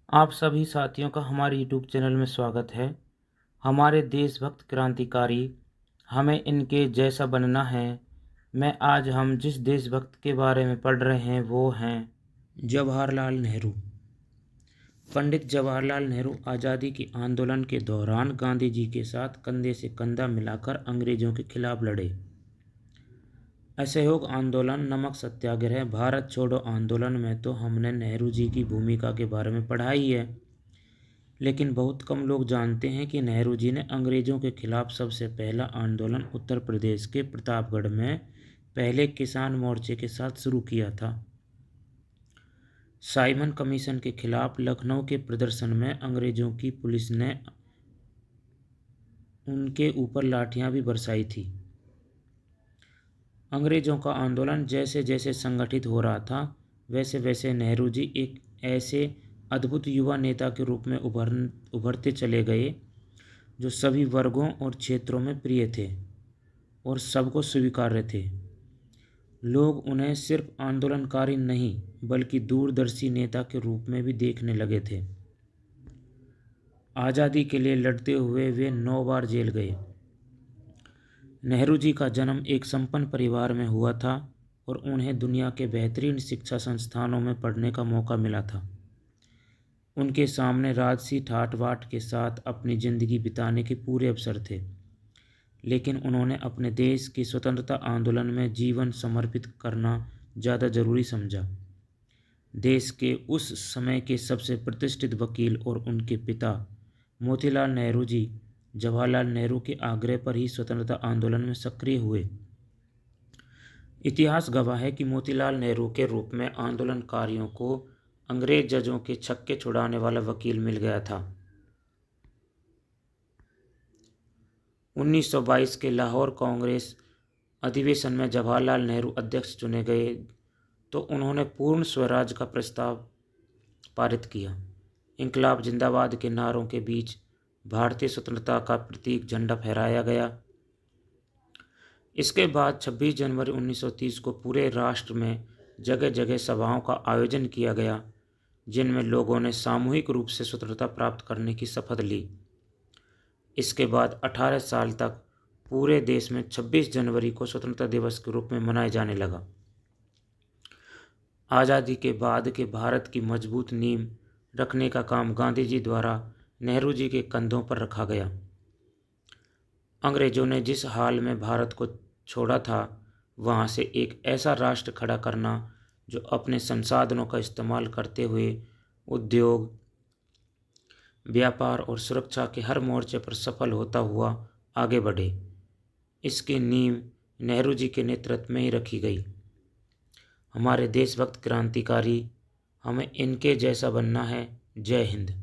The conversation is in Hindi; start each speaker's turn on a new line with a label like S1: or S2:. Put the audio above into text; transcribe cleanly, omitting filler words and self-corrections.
S1: आप सभी साथियों का हमारे यूट्यूब चैनल में स्वागत है। हमारे देशभक्त क्रांतिकारी हमें इनके जैसा बनना है। मैं आज हम जिस देशभक्त के बारे में पढ़ रहे हैं वो हैं जवाहरलाल नेहरू। पंडित जवाहरलाल नेहरू आज़ादी के आंदोलन के दौरान गांधी जी के साथ कंधे से कंधा मिलाकर अंग्रेजों के खिलाफ लड़े। असहयोग आंदोलन, नमक सत्याग्रह, भारत छोड़ो आंदोलन में तो हमने नेहरू जी की भूमिका के बारे में पढ़ा ही है, लेकिन बहुत कम लोग जानते हैं कि नेहरू जी ने अंग्रेजों के खिलाफ सबसे पहला आंदोलन उत्तर प्रदेश के प्रतापगढ़ में पहले किसान मोर्चे के साथ शुरू किया था। साइमन कमीशन के खिलाफ लखनऊ के प्रदर्शन में अंग्रेजों की पुलिस ने उनके ऊपर लाठियां भी बरसाई थी। अंग्रेजों का आंदोलन जैसे जैसे संगठित हो रहा था, वैसे वैसे नेहरू जी एक ऐसे अद्भुत युवा नेता के रूप में उभरते चले गए जो सभी वर्गों और क्षेत्रों में प्रिय थे और सबको स्वीकार्य थे। लोग उन्हें सिर्फ आंदोलनकारी नहीं बल्कि दूरदर्शी नेता के रूप में भी देखने लगे थे। आज़ादी के लिए लड़ते हुए वे 9 बार जेल गए। नेहरू जी का जन्म एक संपन्न परिवार में हुआ था और उन्हें दुनिया के बेहतरीन शिक्षा संस्थानों में पढ़ने का मौका मिला था। उनके सामने राजसी ठाट बाट के साथ अपनी ज़िंदगी बिताने के पूरे अवसर थे, लेकिन उन्होंने अपने देश की स्वतंत्रता आंदोलन में जीवन समर्पित करना ज़्यादा ज़रूरी समझा। देश के उस समय के सबसे प्रतिष्ठित वकील और उनके पिता मोतीलाल नेहरू जी जवाहरलाल नेहरू के आग्रह पर ही स्वतंत्रता आंदोलन में सक्रिय हुए। इतिहास गवाह है कि मोतीलाल नेहरू के रूप में आंदोलनकारियों को अंग्रेज जजों के छक्के छुड़ाने वाला वकील मिल गया था। 1922 के लाहौर कांग्रेस अधिवेशन में जवाहरलाल नेहरू अध्यक्ष चुने गए तो उन्होंने पूर्ण स्वराज का प्रस्ताव पारित किया। इंकलाब जिंदाबाद के नारों के बीच भारतीय स्वतंत्रता का प्रतीक झंडा फहराया गया। इसके बाद 26 जनवरी 1930 को पूरे राष्ट्र में जगह जगह सभाओं का आयोजन किया गया, जिनमें लोगों ने सामूहिक रूप से स्वतंत्रता प्राप्त करने की शपथ ली। इसके बाद 18 साल तक पूरे देश में 26 जनवरी को स्वतंत्रता दिवस के रूप में मनाया जाने लगा। आज़ादी के बाद के भारत की मजबूत नींव रखने का काम गांधी जी द्वारा नेहरू जी के कंधों पर रखा गया। अंग्रेजों ने जिस हाल में भारत को छोड़ा था, वहाँ से एक ऐसा राष्ट्र खड़ा करना जो अपने संसाधनों का इस्तेमाल करते हुए उद्योग, व्यापार और सुरक्षा के हर मोर्चे पर सफल होता हुआ आगे बढ़े, इसकी नींव नेहरू जी के नेतृत्व में ही रखी गई। हमारे देशभक्त क्रांतिकारी हमें इनके जैसा बनना है। जय हिंद।